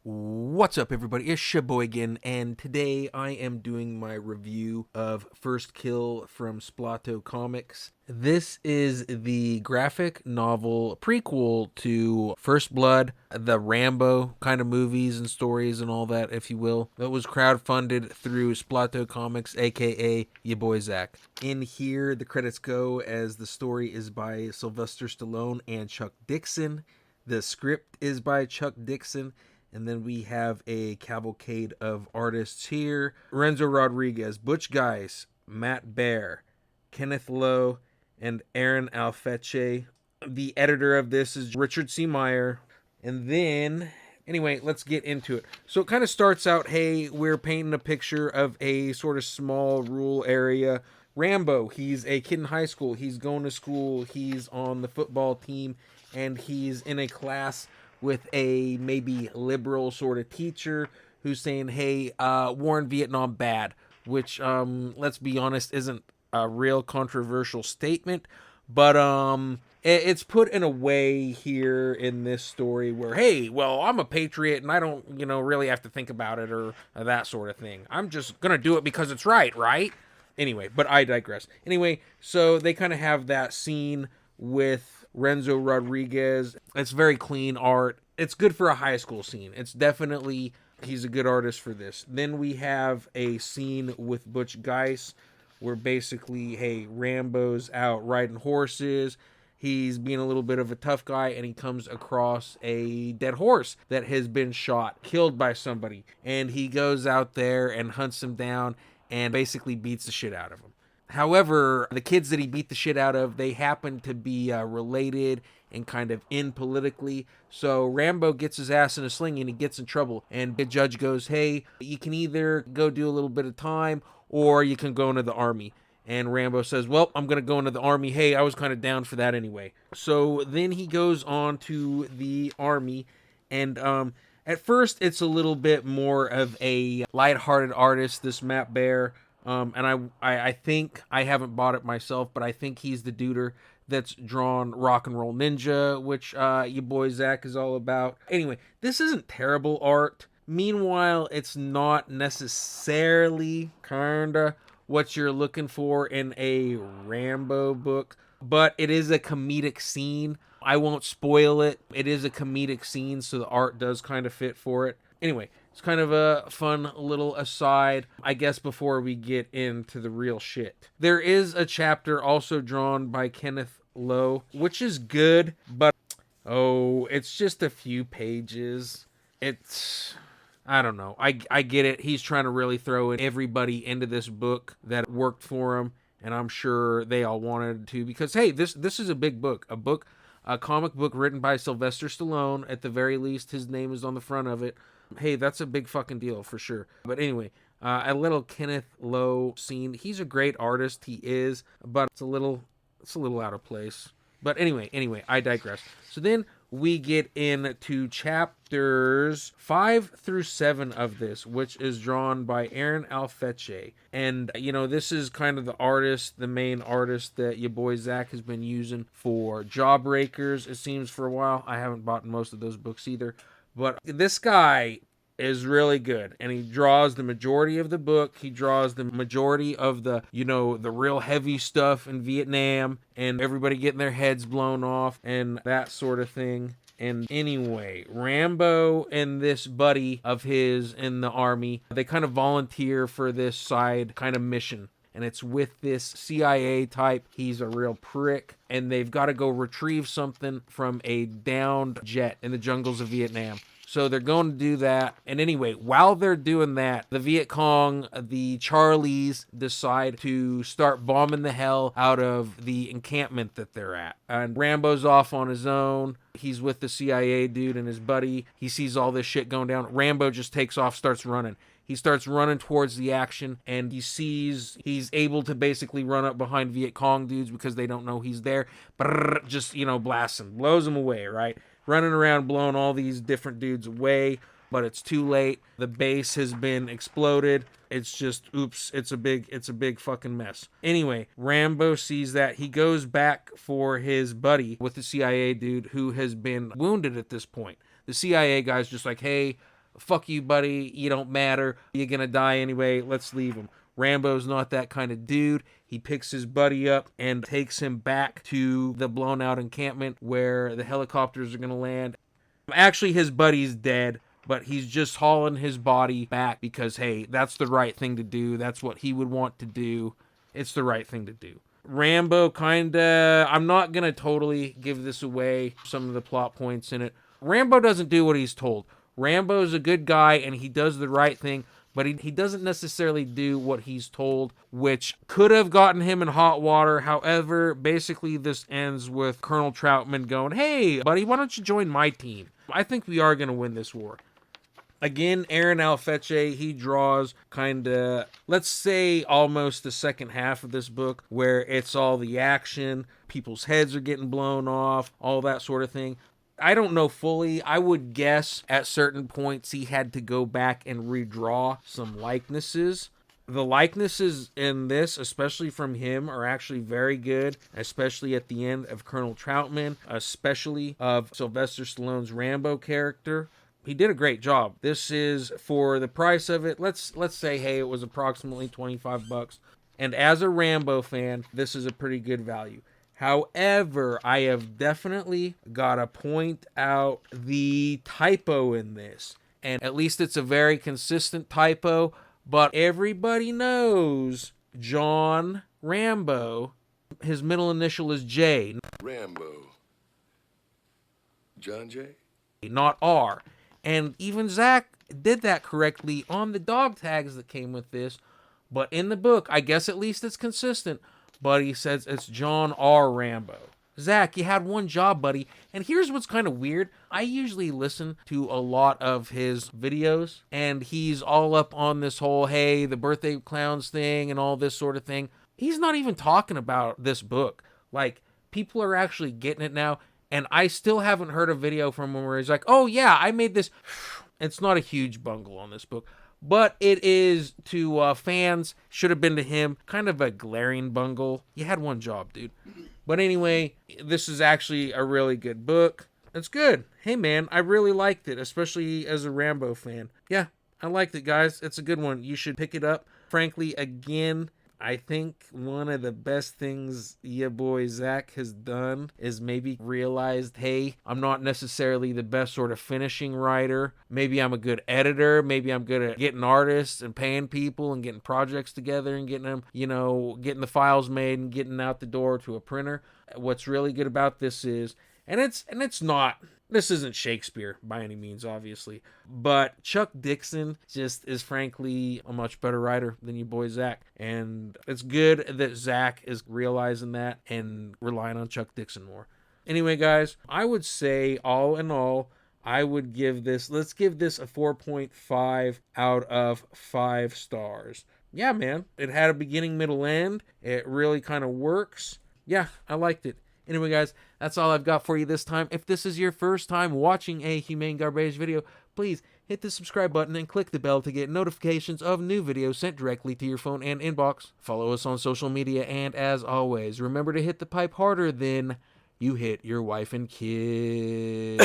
What's up, everybody? It's your boy again, and today I am doing my review of First Kill from Splatto Comics. This is the graphic novel prequel to First Blood, the Rambo kind of movies and stories and all that, if you will. That was crowdfunded through Splatto Comics, aka your boy Zack. In here, the credits go as the story is by Sylvester Stallone and Chuck Dixon. The script is by Chuck Dixon. And then we have a cavalcade of artists here. Renzo Rodriguez, Butch Guice, Matt Bahr, Kenneth and Aaron Alfeche. The editor of this is Richard C. Meyer. And then, anyway, let's get into it. So it kind of starts out, hey, we're painting a picture of a sort of small rural area. Rambo, he's a kid in high school. He's going to school. He's on the football team. And he's in a class with a maybe liberal sort of teacher who's saying, hey, war in Vietnam bad, which, let's be honest, isn't a real controversial statement, but it's put in a way here in this story where, hey, well, I'm a patriot and I don't, really have to think about it or that sort of thing. I'm just gonna do it because it's right? Anyway, but I digress. Anyway, so they kind of have that scene with Renzo Rodriguez. It's very clean art. It's good for a high school scene. It's definitely, he's a good artist for this. Then we have a scene with Butch Guice where basically, hey, Rambo's out riding horses. He's being a little bit of a tough guy and he comes across a dead horse that has been shot, killed by somebody. And he goes out there and hunts him down and basically beats the shit out of him. However, the kids that he beat the shit out of, they happen to be related and kind of in politically. So Rambo gets his ass in a sling and he gets in trouble. And the judge goes, hey, you can either go do a little bit of time or you can go into the army. And Rambo says, well, I'm going to go into the army. Hey, I was kind of down for that anyway. So then he goes on to the army. And at first, it's a little bit more of a lighthearted artist, this Matt Bahr. And I think, I haven't bought it myself, but I think he's the duder that's drawn Rock and Roll Ninja, which your boy Zack is all about. Anyway, this isn't terrible art. Meanwhile, it's not necessarily kinda what you're looking for in a Rambo book, but it is a comedic scene. I won't spoil it. It is a comedic scene, so the art does kind of fit for it. Anyway, it's kind of a fun little aside, I guess, before we get into the real shit. There is a chapter also drawn by Kenneth, which is good, but it's just a few pages. I don't know. I get it. He's trying to really throw in everybody into this book that worked for him, and I'm sure they all wanted to because, hey, this is a big book. A comic book written by Sylvester Stallone. At the very least, his name is on the front of it. Hey, that's a big fucking deal for sure. But anyway, a little Kenneth scene. He's a great artist. He is, but it's a little out of place. But anyway, I digress. So then we get into chapters 5 through 7 of this, which is drawn by Aaron Alfeche. And, this is kind of the main artist that your boy Zack has been using for Jawbreakers, it seems, for a while. I haven't bought most of those books either. But this guy is really good, and he draws the majority of the book. He draws the majority of the, the real heavy stuff in Vietnam and everybody getting their heads blown off and that sort of thing. And anyway, Rambo and this buddy of his in the army, they kind of volunteer for this side kind of mission. And it's with this CIA type. He's a real prick. And they've got to go retrieve something from a downed jet in the jungles of Vietnam. So they're going to do that. And anyway, while they're doing that, the Viet Cong, the Charlies, decide to start bombing the hell out of the encampment that they're at. And Rambo's off on his own. He's with the CIA dude and his buddy. He sees all this shit going down. Rambo just takes off, starts running. He starts running towards the action, and he's able to basically run up behind Viet Cong dudes because they don't know he's there. Just, blasts them, blows them away, right? Running around, blowing all these different dudes away, but it's too late. The base has been exploded. It's just, oops, it's a big fucking mess. Anyway, Rambo sees that. He goes back for his buddy with the CIA dude who has been wounded at this point. The CIA guy's just like, hey, fuck you, buddy, you don't matter, you're gonna die anyway, let's leave him. Rambo's not that kind of dude. He picks his buddy up and takes him back to the blown out encampment where the helicopters are going to land. Actually, his buddy's dead, but he's just hauling his body back because, hey, that's the right thing to do. That's what he would want to do. It's the right thing to do. Rambo kinda, I'm not going to totally give this away, some of the plot points in it. Rambo doesn't do what he's told. Rambo's a good guy and he does the right thing, but he doesn't necessarily do what he's told, which could have gotten him in hot water. However, basically this ends with Colonel Troutman going, hey, buddy, why don't you join my team? I think we are going to win this war. Again, Aaron Alfeche, he draws kind of, let's say, almost the second half of this book, where it's all the action, people's heads are getting blown off, all that sort of thing. I don't know fully. I would guess at certain points he had to go back and redraw some likenesses. The likenesses in this, especially from him, are actually very good, especially at the end of Colonel Troutman, especially of Sylvester Stallone's Rambo character. He did a great job. This is, for the price of it, let's say, hey, it was approximately $25. And as a Rambo fan, this is a pretty good value. However, I have definitely got to point out the typo in this. And at least it's a very consistent typo, but everybody knows John Rambo, his middle initial is J. Rambo. John J? Not R. And even Zack did that correctly on the dog tags that came with this. But in the book, I guess at least it's consistent. But he says it's John R. Rambo. Zack, you had one job, buddy. And here's what's kind of weird. I usually listen to a lot of his videos, and he's all up on this whole, hey, the birthday clowns thing and all this sort of thing. He's not even talking about this book. Like, people are actually getting it now, and I still haven't heard a video from him where he's like, oh yeah, I made this. It's not a huge bungle on this book. But it is, to fans, should have been to him, kind of a glaring bungle. You had one job, dude. But anyway, this is actually a really good book. It's good. Hey, man, I really liked it, especially as a Rambo fan. Yeah, I liked it, guys. It's a good one. You should pick it up. Frankly, again, I think one of the best things your boy Zack has done is maybe realized, hey, I'm not necessarily the best sort of finishing writer. Maybe I'm a good editor. Maybe I'm good at getting artists and paying people and getting projects together and getting them, getting the files made and getting out the door to a printer. What's really good about this is, this isn't Shakespeare by any means, obviously, but Chuck Dixon just is frankly a much better writer than your boy Zack. And it's good that Zack is realizing that and relying on Chuck Dixon more. Anyway, guys, I would say all in all, I would give this, let's give this a 4.5 out of 5 stars. Yeah, man, it had a beginning, middle, end. It really kind of works. Yeah, I liked it. Anyway, guys, that's all I've got for you this time. If this is your first time watching a Humane Garbage video, please hit the subscribe button and click the bell to get notifications of new videos sent directly to your phone and inbox. Follow us on social media, and as always, remember to hit the pipe harder than you hit your wife and kids.